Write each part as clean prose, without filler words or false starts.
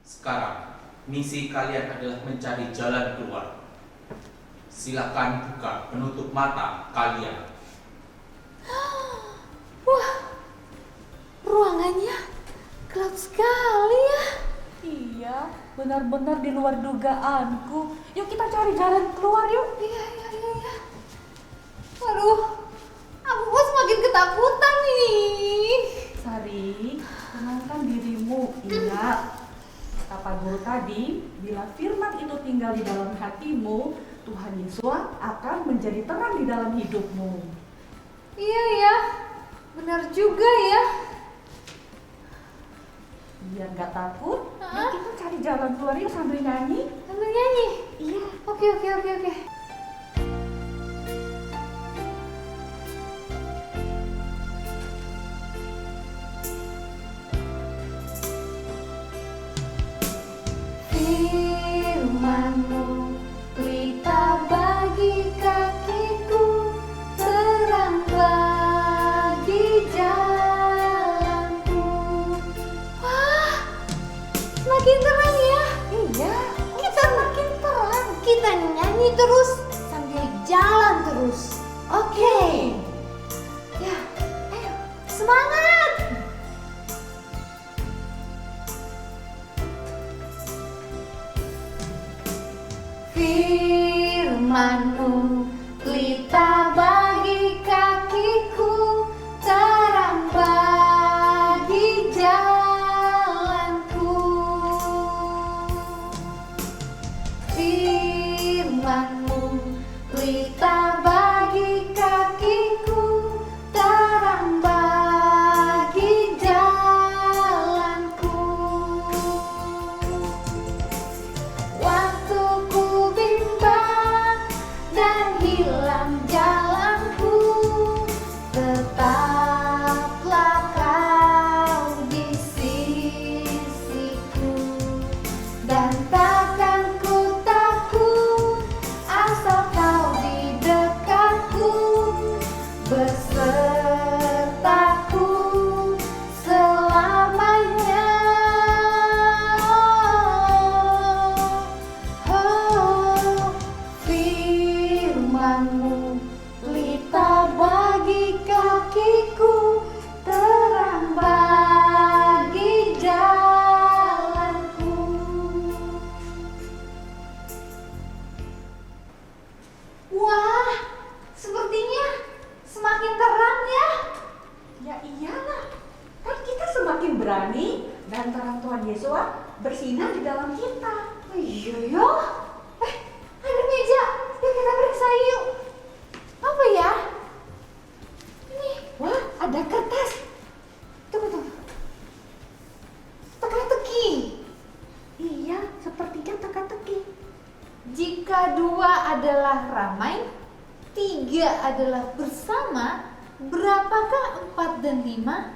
Sekarang, misi kalian adalah mencari jalan keluar. Silakan buka penutup mata kalian. Wah, ruangannya gelap sekali ya. Iya, benar-benar di luar dugaanku. Yuk kita cari jalan keluar yuk. Iya. Aduh, aku kok semakin ketakutan nih. Sari, tenangkan dirimu. Ingat, kata guru tadi, bila firman itu tinggal di dalam hatimu, Tuhan Yesus akan menjadi terang di dalam hidupmu. Iya ya, benar juga ya. Biar gak takut, yuk kita cari jalan keluar yuk sambil nyanyi. Sambil nyanyi? Iya. Oke. Firman-Mu pelita bagi kakiku, terang bagi jalanku. Wah, semakin terang ya. Iya. Kita makin terang. Kita nyanyi terus sambil jalan terus. Oke. Ya, ayo semangat. Firman-Mu pelita bagi kakiku, terang bagi jalanku. Firman-Mu pelita bagi kakiku, terang bagi jalanku. Waktu ku bimbang dan hilang jalanku, tetaplah Kau di sisiku, dan takkan ku takut asal Kau di dekatku, bersertaku selamanya. Oh, firman-Mu pelita bagi kakiku, terang bagi jalanku. Wah, sepertinya semakin terang ya. Ya iyalah, kan kita semakin berani dan terang Tuhan Yesus bersinar di dalam kita. Iya ya. Ada meja. Yuk kita periksa yuk. Apa ya? Ini. Wah, ada kertas. Tunggu. Teka-teki. Iya, sepertinya teka-teki. Jika 2 adalah ramai, 3 adalah bersama, berapakah 4 dan 5?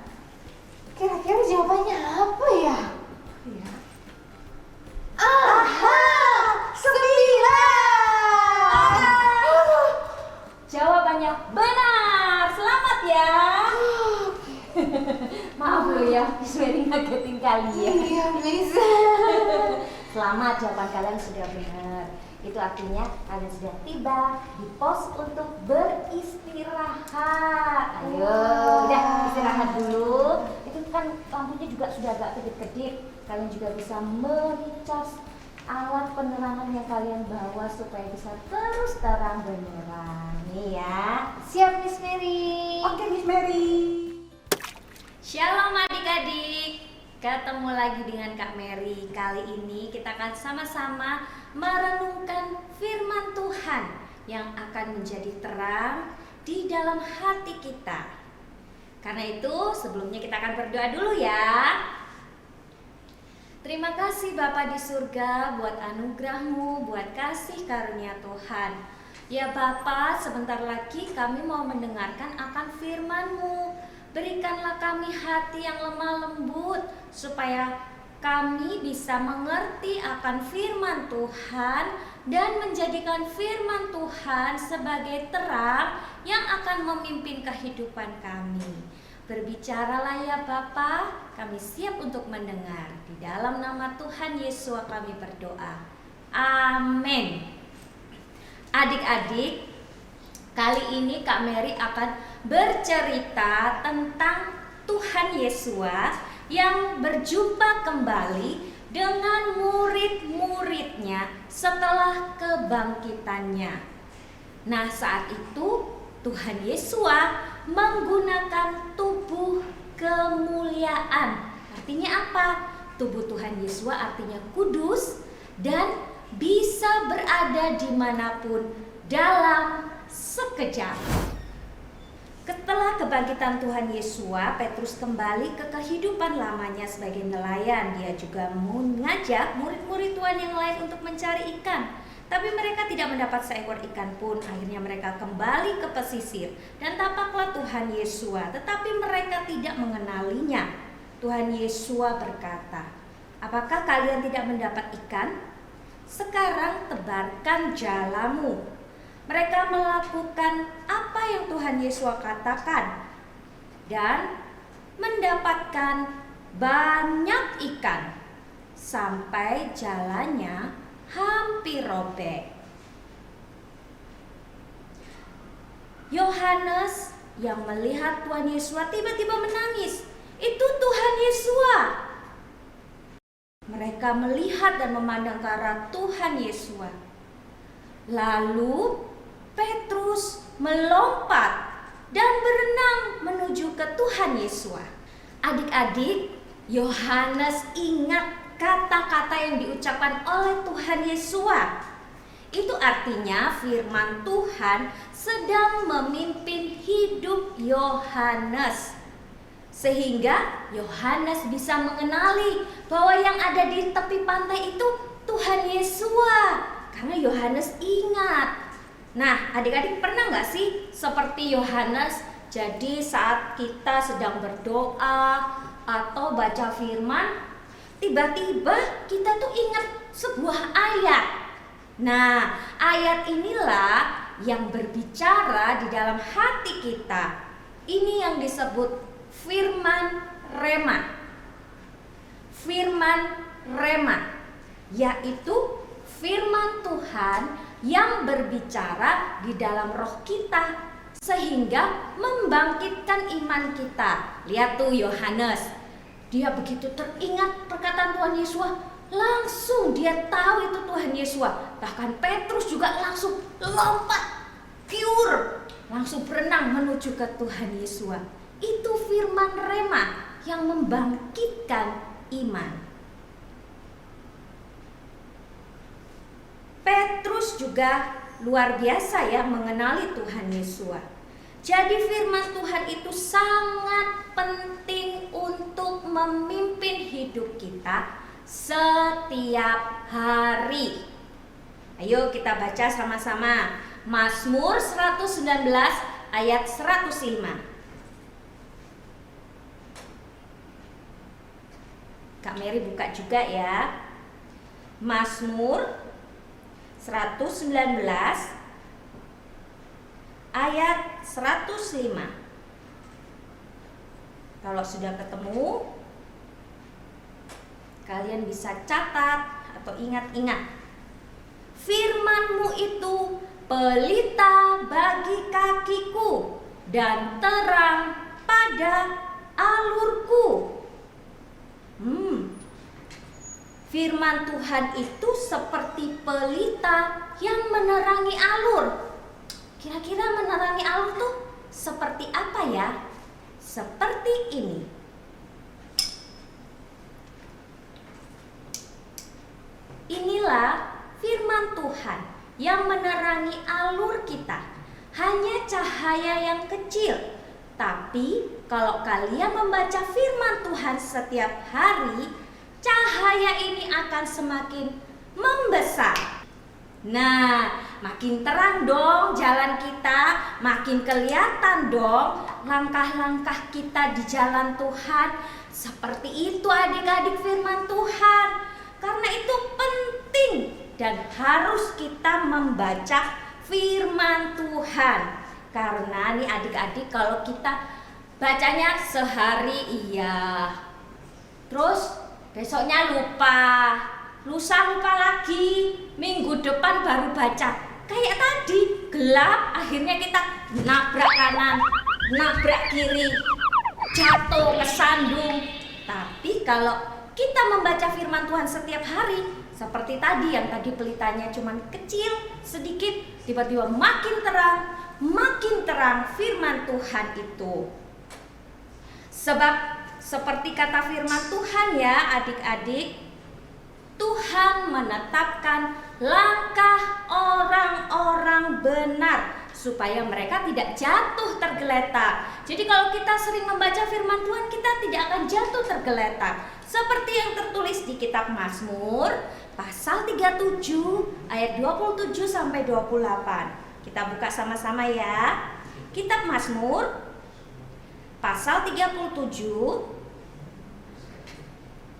Kira-kira jawabannya apa ya? Iya. Aha! 9! Jawabannya benar. Selamat ya. Maaf lo ya, Miss Mary ngagetin kalian. Iya, Miss. Selamat, jawaban kalian sudah benar. Itu artinya kalian sudah tiba di pos untuk beristirahat. Ayo, udah istirahat dulu. Itu kan lampunya juga sudah agak kedip-kedip. Kalian juga bisa mencas alat penerangan yang kalian bawa supaya bisa terus terang benderang. Nih ya. Siap, Miss Mary. Oke, Miss Mary. Shalom adik-adik. Ketemu lagi dengan Kak Mary. Kali ini kita akan sama-sama merenungkan firman Tuhan yang akan menjadi terang di dalam hati kita. Karena itu sebelumnya kita akan berdoa dulu ya. Terima kasih Bapa di surga buat anugerah-Mu, buat kasih karunia Tuhan. Ya Bapa, sebentar lagi kami mau mendengarkan akan firman-Mu. Berikanlah kami hati yang lemah lembut supaya kami bisa mengerti akan firman Tuhan dan menjadikan firman Tuhan sebagai terang yang akan memimpin kehidupan kami. Berbicaralah ya Bapa, kami siap untuk mendengar. Di dalam nama Tuhan Yesus kami berdoa. Amin. Adik-adik, kali ini Kak Mary akan bercerita tentang Tuhan Yesus yang berjumpa kembali dengan murid-muridnya setelah kebangkitannya. Nah, saat itu Tuhan Yesus menggunakan tubuh kemuliaan. Artinya apa? Tubuh Tuhan Yesus artinya kudus dan bisa berada dimanapun dalam sekejap. Setelah kebangkitan Tuhan Yesus, Petrus kembali ke kehidupan lamanya sebagai nelayan. Dia juga mengajak murid-murid Tuhan yang lain untuk mencari ikan. Tapi mereka tidak mendapat seekor ikan pun. Akhirnya mereka kembali ke pesisir dan tampaklah Tuhan Yesus, tetapi mereka tidak mengenalinya. Tuhan Yesus berkata, "Apakah kalian tidak mendapat ikan? Sekarang tebarkan jalamu." Mereka melakukan apa yang Tuhan Yesus katakan dan mendapatkan banyak ikan sampai jalannya hampir robek. Yohanes yang melihat Tuhan Yesus tiba-tiba menangis. Itu Tuhan Yesus. Mereka melihat dan memandang ke arah Tuhan Yesus. Lalu Petrus melompat dan berenang menuju ke Tuhan Yesus. Adik-adik, Yohanes ingat kata-kata yang diucapkan oleh Tuhan Yesus. Itu artinya firman Tuhan sedang memimpin hidup Yohanes. Sehingga Yohanes bisa mengenali bahwa yang ada di tepi pantai itu Tuhan Yesus. Karena Yohanes ingat. Nah, adik-adik pernah gak sih seperti Yohanes? Jadi saat kita sedang berdoa atau baca firman, tiba-tiba kita tuh ingat sebuah ayat. Nah, ayat inilah yang berbicara di dalam hati kita. Ini yang disebut firman rema. Firman rema, yaitu firman Tuhan yang berbicara di dalam roh kita sehingga membangkitkan iman kita. Lihat tuh Yohanes, dia begitu teringat perkataan Tuhan Yesus, langsung dia tahu itu Tuhan Yesus. Bahkan Petrus juga langsung lompat, pure, langsung berenang menuju ke Tuhan Yesus. Itu firman rema yang membangkitkan iman. Petrus juga luar biasa ya mengenali Tuhan Yesus. Jadi firman Tuhan itu sangat penting untuk memimpin hidup kita setiap hari. Ayo kita baca sama-sama Mazmur 119 ayat 105. Kak Mary buka juga ya. Mazmur 119 ayat 105. Kalau sudah ketemu, kalian bisa catat atau ingat-ingat. Firman-Mu itu pelita bagi kakiku dan terang pada alurku. Firman Tuhan itu seperti pelita yang menerangi alur. Kira-kira menerangi alur tuh seperti apa ya? Seperti ini. Inilah firman Tuhan yang menerangi alur kita. Hanya cahaya yang kecil. Tapi kalau kalian membaca firman Tuhan setiap hari, cahaya ini akan semakin membesar. Nah, makin terang dong jalan kita, makin kelihatan dong langkah-langkah kita di jalan Tuhan. Seperti itu adik-adik firman Tuhan. Karena itu penting dan harus kita membaca firman Tuhan. Karena nih adik-adik kalau kita bacanya sehari iya, Terus besoknya lupa, lusa lupa lagi, minggu depan baru baca. Kayak tadi, gelap, akhirnya kita nabrak kanan, nabrak kiri, jatuh, kesandung. Tapi kalau kita membaca firman Tuhan setiap hari, seperti tadi yang tadi pelitanya cuma kecil, sedikit, tiba-tiba makin terang firman Tuhan itu. Sebab seperti kata firman Tuhan ya adik-adik, Tuhan menetapkan langkah orang-orang benar supaya mereka tidak jatuh tergeletak. Jadi kalau kita sering membaca firman Tuhan, kita tidak akan jatuh tergeletak. Seperti yang tertulis di kitab Mazmur pasal 37 ayat 27 sampai 28. Kita buka sama-sama ya. Kitab Mazmur pasal 37.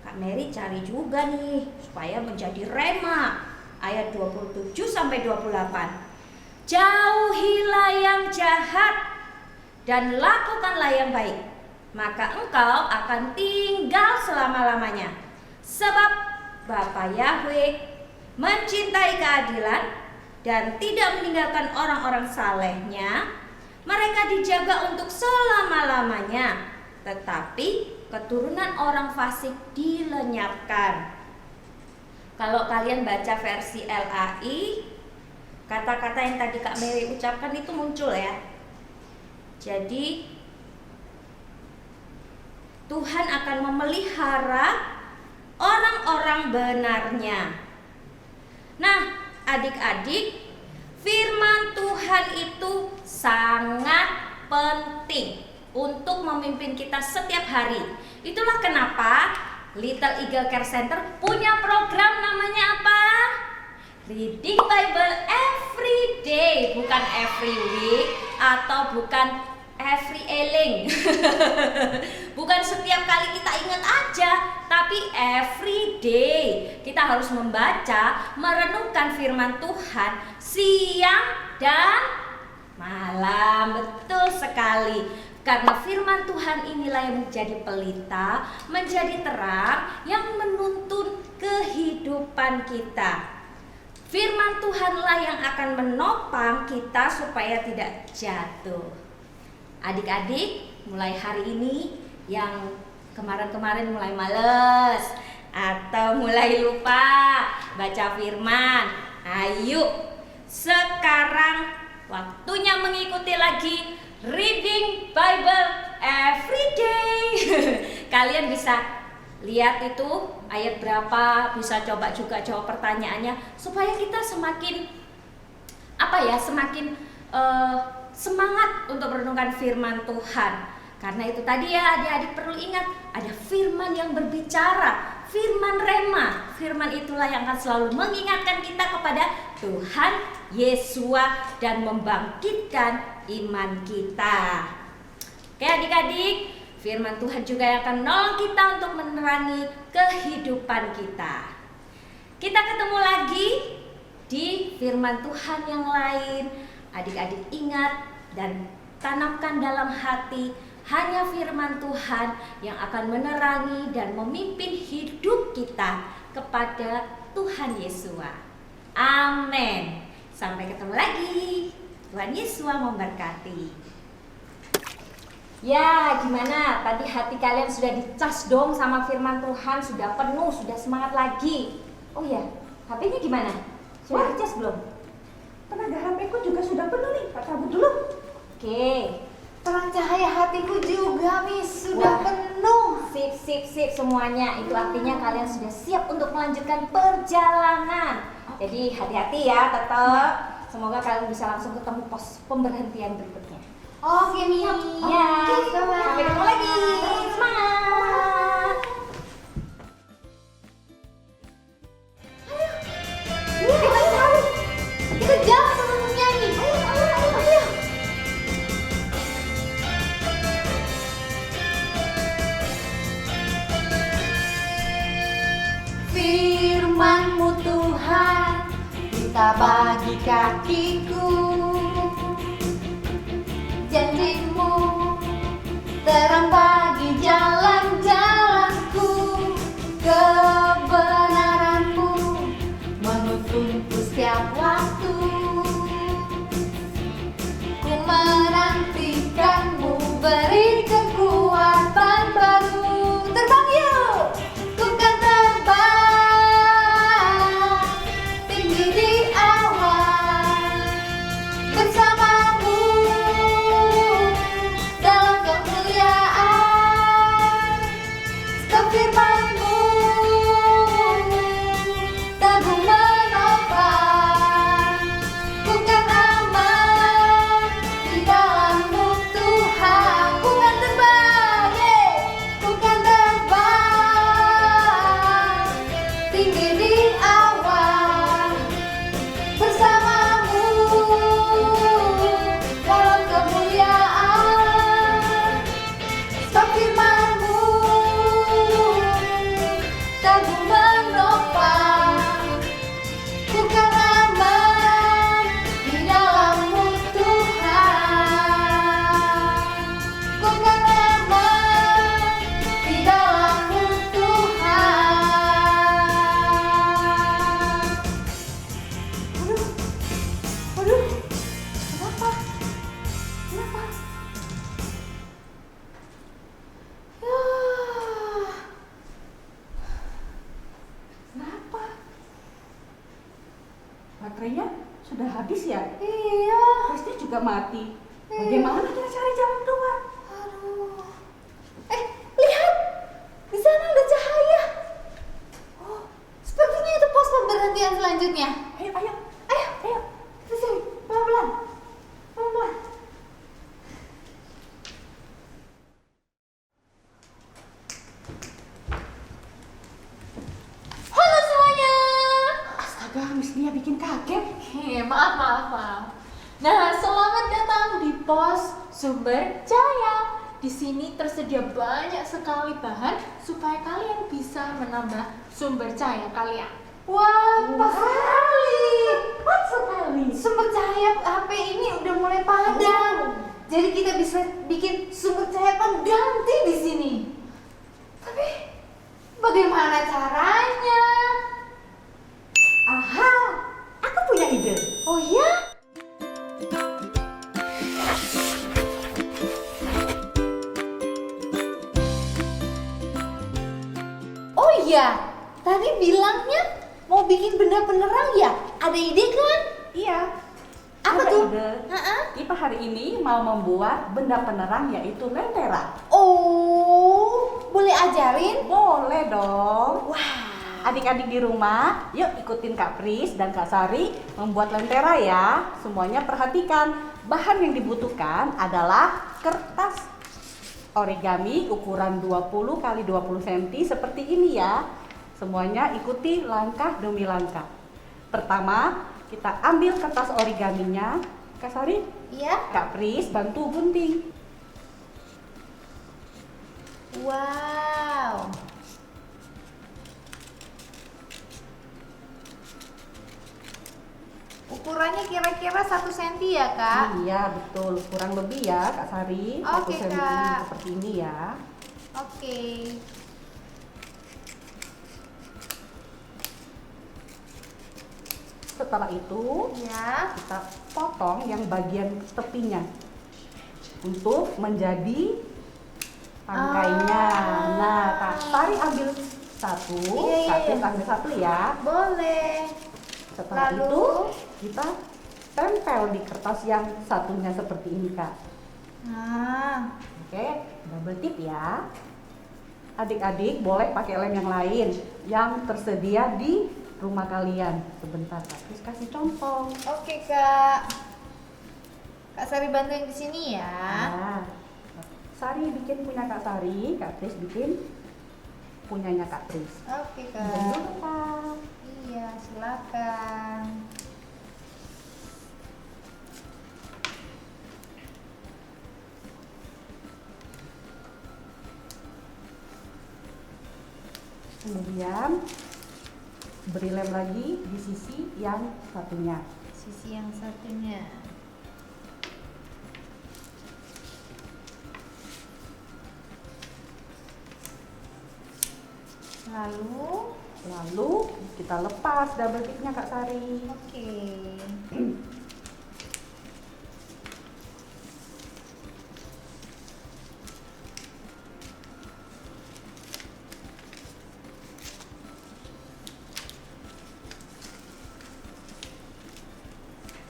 Kak Mary cari juga nih supaya menjadi rema ayat 27 sampai 28. Jauhilah yang jahat dan lakukanlah yang baik, maka engkau akan tinggal selama-lamanya. Sebab Bapa Yahweh mencintai keadilan dan tidak meninggalkan orang-orang salehnya. Mereka dijaga untuk selama-lamanya, tetapi keturunan orang fasik dilenyapkan. Kalau kalian baca versi LAI, kata-kata yang tadi Kak Mary ucapkan itu muncul ya. Jadi Tuhan akan memelihara orang-orang benarnya. Nah, adik-adik, firman Tuhan itu sangat penting untuk memimpin kita setiap hari. Itulah kenapa Little Eagle Care Center punya program namanya apa? Reading Bible every day, bukan every week atau bukan every eling. Bukan setiap kali kita ingat aja, tapi every day kita harus membaca, merenungkan firman Tuhan siang dan malam. Betul sekali. Karena firman Tuhan inilah yang menjadi pelita, menjadi terang yang menuntun kehidupan kita. Firman Tuhanlah yang akan menopang kita supaya tidak jatuh. Adik-adik, mulai hari ini yang kemarin-kemarin mulai males atau mulai lupa baca firman, ayo sekarang waktunya mengikuti lagi Reading Bible every day. Kalian bisa lihat itu ayat berapa, bisa coba juga jawab pertanyaannya supaya kita semakin semangat untuk merenungkan firman Tuhan. Karena itu tadi ya adik-adik perlu ingat, ada firman yang berbicara, firman rema. Firman itulah yang akan selalu mengingatkan kita kepada Tuhan Yesua dan membangkitkan iman kita. Oke adik-adik, firman Tuhan juga yang akan menolong kita untuk menerangi kehidupan kita. Kita ketemu lagi di firman Tuhan yang lain. Adik-adik ingat dan tanamkan dalam hati, hanya firman Tuhan yang akan menerangi dan memimpin hidup kita kepada Tuhan Yesua. Amin. Sampai ketemu lagi. Tuhan Yesus memberkati. Ya, gimana? Tadi hati kalian sudah dicas dong sama firman Tuhan, sudah penuh, sudah semangat lagi. Oh ya, HP-nya gimana? Sudah dicas belum? Tenaga HP-ku juga sudah penuh nih, Kak cabut dulu. Oke. Terang cahaya hatiku juga, Miss, sudah penuh. Sip semuanya. Itu artinya kalian sudah siap untuk melanjutkan perjalanan. Jadi hati-hati ya, tetap. Semoga kalian bisa langsung ketemu pos pemberhentian berikutnya. Oke, Mi. Ya, sampai ketemu lagi. Semangat. Kita jalan sambil menyanyi. Ayo. Firman-Mu Tuhan, kita bagi kakiku. Janji-Mu terang bagi jalan-jalanku. baterainya sudah habis ya? Iya. Listrik juga mati. Bagaimana kita cari jalan keluar? Aduh. Lihat. Di sana ada cahaya. Oh, sepertinya itu pos pemberhentian selanjutnya. Ayo, ayo. Ayo, Ayo. ke sini. Pelan-pelan. Pelan-pelan. Halo semuanya. Astaga, Miss Nia bikin kaget. Maaf. Nah, selamat datang di pos Sumber Cahaya. Di sini tersedia banyak sekali bahan supaya kalian bisa menambah sumber cahaya kalian. Wah, pas sekali. Pas sekali. Sumber cahaya HP ini udah mulai padam. Jadi kita bisa bikin sumber cahaya pengganti di sini. Tapi bagaimana caranya? Aha, aku punya ide. Oh ya? Oh iya, tadi bilangnya mau bikin benda penerang ya? Ada ide kan? Iya. Apa Ada tuh? ide. Ha-ha. Kita hari ini mau membuat benda penerang yaitu lentera. Oh, boleh ajarin? Boleh dong. Wah. Adik-adik di rumah, yuk ikutin Kak Pris dan Kak Sari membuat lentera ya. Semuanya perhatikan, bahan yang dibutuhkan adalah kertas origami ukuran 20 x 20 cm seperti ini ya. Semuanya ikuti langkah demi langkah. Pertama, kita ambil kertas origaminya. Kak Sari, Iya. Kak Pris bantu gunting. Wow. Ukurannya kira-kira 1 cm ya, Kak? Iya betul, kurang lebih ya Kak Sari. Oke, 1 cm Kak. seperti ini ya. Oke. Setelah itu Ya. kita potong yang bagian tepinya untuk menjadi tangkainya. Ah. Nah, Kak Sari ambil satu, Iya. Kak Pris ambil satu ya. Boleh. Setelah Lalu? itu kita tempel di kertas yang satunya seperti ini Kak. Nah. Oke, double tip ya. Adik-adik boleh pakai lem yang lain yang tersedia di rumah kalian. Sebentar Kak Pris kasih contoh. Oke, Kak. Kak Sari bantu yang di sini ya. Nah, Sari bikin punya Kak Sari, Kak Pris bikin punyanya Kak Pris. Oke, Bikin Kak. dulu, Kak. Iya, silakan. Kemudian beri lem lagi di sisi yang satunya. Sisi yang satunya. Lalu, Kita lepas double tipnya Kak Sari. oke.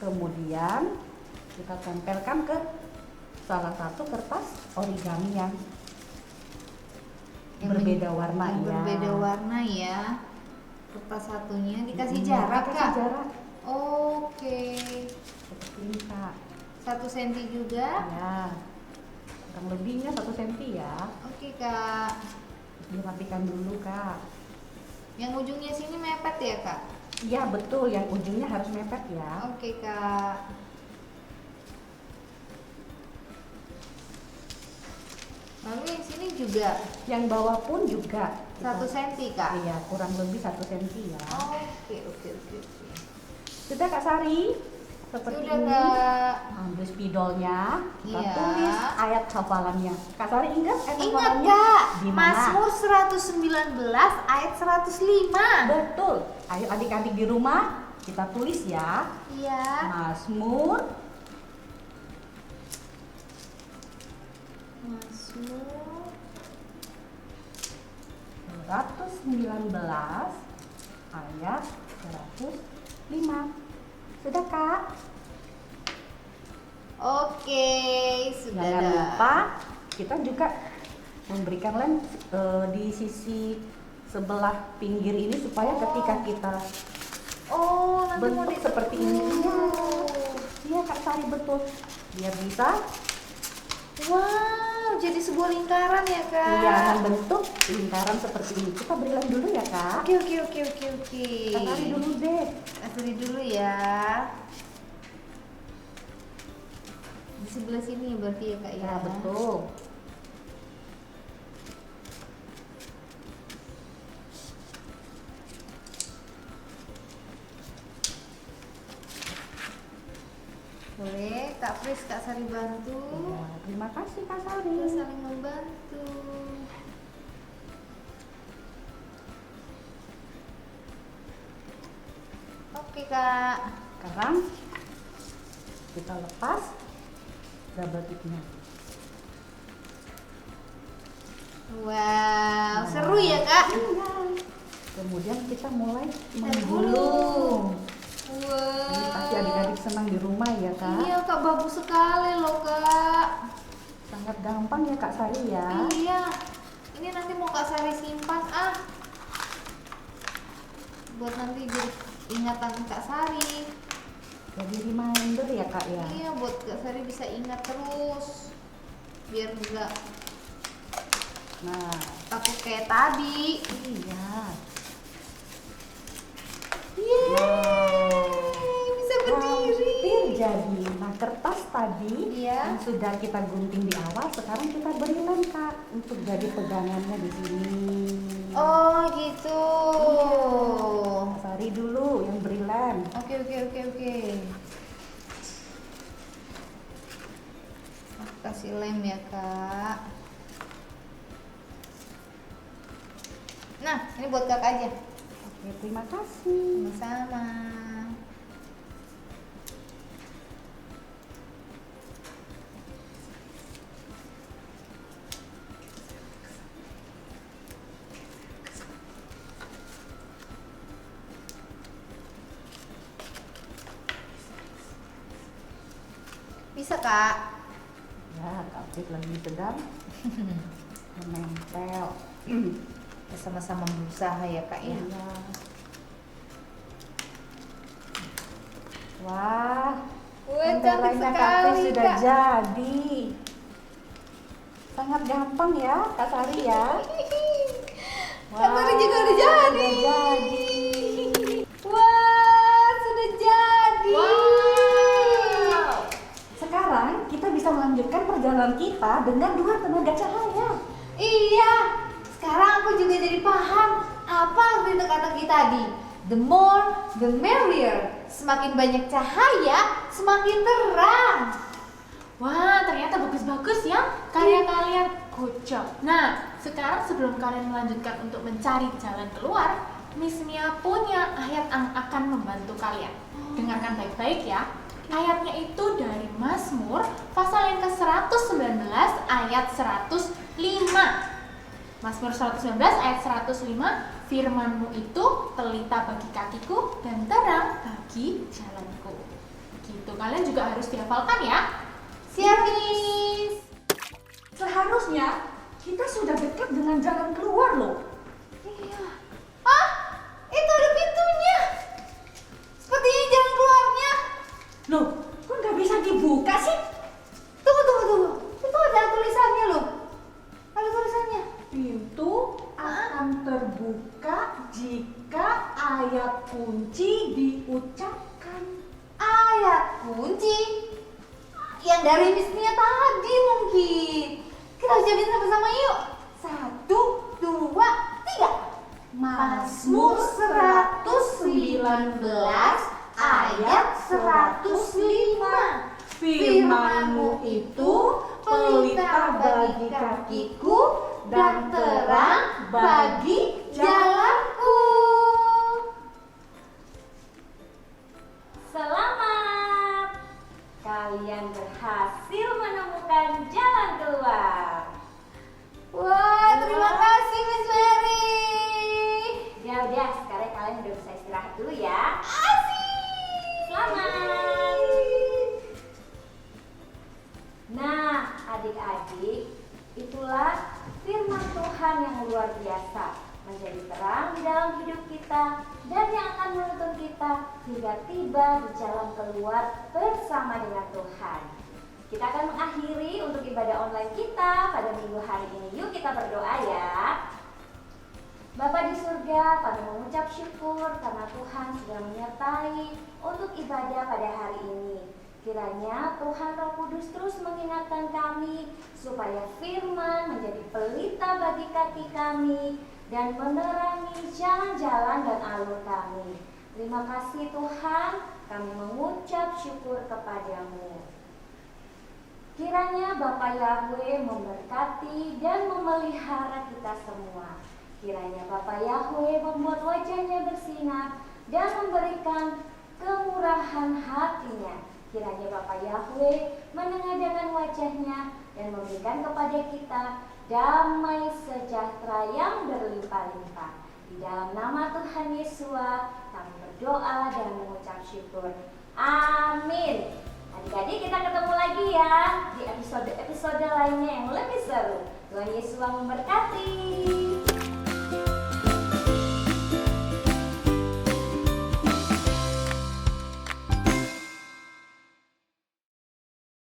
Kemudian kita tempelkan ke salah satu kertas origami yang berbeda warna yang ya. berbeda warna ya. Kertas satunya dikasih Iya, jarak, kasih Kak. jarak. Oke. Seperti ini Kak. 1 cm juga. Ya, kurang lebihnya 1 cm ya. Oke, Kak. Dirapikan dulu Kak. Yang ujungnya sini mepet ya, Kak? Iya betul, yang ujungnya harus mepet ya. Oke, Kak. Lalu yang sini juga Yang bawah pun juga 1 cm, Kak? Iya, kurang lebih 1 cm ya. Oke. Sudah Kak Sari, seperti Sudah, ini. Kak. Ambil spidolnya, kita Iya. tulis ayat hafalannya. Kak Sari ingat ayat Ingat, hafalannya? Kak, Di mana? Mazmur 119 ayat 105. Betul. Ayo adik-adik di rumah kita tulis ya. Iya. Mazmur Mazmur 119 ayat 105. Sudah Kak. Oke, sudah. Jangan lupa kita juga memberikan lem di sisi sebelah pinggir ini supaya ketika kita Oh, nanti mau bentuk seperti ini. dibentuk. Iya Kak Sari, betul. Biar bisa Wow, jadi sebuah lingkaran ya Kak? iya membentuk lingkaran seperti ini. Kita beri lem dulu ya Kak. Oke. Kak Sari dulu deh. Asli dulu ya. Di sebelah sini berarti ya Kak ya? Ya betul. Boleh, Kak Pris, Kak Sari bantu. Ya, terima kasih Kak Kita Sari. saling membantu. Oke Kak. Sekarang kita lepas double tipnya. Wow, seru ya Kak? Iya. Kemudian kita mulai Kita menggulung. Wow. Ini pasti adik-adik senang di rumah ya Kak. Iya Kak, bagus sekali loh Kak. Sangat gampang ya Kak Sari ya. Iya. Ini nanti mau Kak Sari simpan buat nanti jadi ingatan Kak Sari. Jadi reminder ya Kak ya. Iya, buat Kak Sari bisa ingat terus. Biar juga Nah, takut kayak tadi. iya. Yeay, bisa berdiri. Hampir jadi. Nah, kertas tadi Iya. yang sudah kita gunting di awal, sekarang kita beri lem Kak untuk jadi pegangannya di sini. Oh gitu. Kak Sari dulu yang beri lem. Oke. Aku kasih lem ya Kak. Nah, ini buat Kakak aja. Oke, terima kasih. Sama-sama. Bisa Kak. Ya, Kak Prit lagi sedang menempel. Kita sama-sama berusaha ya Kak ya. Iya. Wah, Wah, cantik tempelannya Kak Prit sekali sudah Kak. jadi. Sangat gampang ya Kak Sari ya. Kak Sari juga udah jadi. Sudah jadi. Wah, sudah jadi. Wow. Sekarang kita bisa melanjutkan perjalanan kita dengan dua tenaga cahaya. Iya, sekarang aku juga jadi paham apa arti teka-teki tadi. The more, the merrier. Semakin banyak cahaya, semakin terang. Wah, ternyata bagus-bagus ya karya kalian. Good job. Nah, sekarang sebelum kalian melanjutkan untuk mencari jalan keluar, Miss Mia punya ayat yang akan membantu kalian. Dengarkan baik-baik ya. Ayatnya itu dari Mazmur pasal yang ke-119 ayat 105. Mazmur 119 ayat 105, firman-Mu itu pelita bagi kakiku dan terang bagi jalanku. Gitu, kalian juga harus dihafalkan ya. Siap, Miss. Seharusnya kita sudah dekat dengan jalan keluar loh. Iya. Ah, itu ada pintunya. Sepertinya jalan keluarnya. Loh, kok nggak bisa dibuka sih? Tunggu. Itu ada tulisannya loh. Ada tulisannya. Pintu akan terbuka jika ayat kunci diucapkan. Ayat kunci yang dari Miss Mia tadi mungkin. Kita ucapin sama-sama yuk. 1, 2, 3. Mazmur 119 ayat 105. Firman-Mu itu pelita bagi kakiku dan terang bagi jalanku. Selamat! Kalian berhasil menemukan jalan keluar. Wah, terima kasih Miss Mary. Ya udah, sekarang kalian udah bisa istirahat dulu ya. Asik. Selamat! Tuhan yang luar biasa, menjadi terang di dalam hidup kita, dan yang akan menuntun kita hingga tiba di jalan keluar bersama dengan Tuhan. Kita akan mengakhiri untuk ibadah online kita pada minggu hari ini. Yuk kita berdoa ya. Bapa di surga, kami mengucap syukur karena Tuhan sudah menyertai untuk ibadah pada hari ini. Kiranya Tuhan Roh Kudus terus mengingatkan kami supaya firman menjadi pelita bagi kaki kami dan menerangi jalan-jalan dan alur kami. Terima kasih Tuhan, kami mengucap syukur kepadamu. Kiranya Bapa Yahweh memberkati dan memelihara kita semua. Kiranya Bapa Yahweh membuat wajahnya bersinar dan memberikan kemurahan hatinya. Kiranya Bapa Yahweh menengadahkan wajahnya dan memberikan kepada kita damai sejahtera yang berlimpah-limpah. Di dalam nama Tuhan Yesus kami berdoa dan mengucap syukur. Amin. Adik-adik, kita ketemu lagi ya di episode lainnya yang lebih seru. Tuhan Yesus memberkati.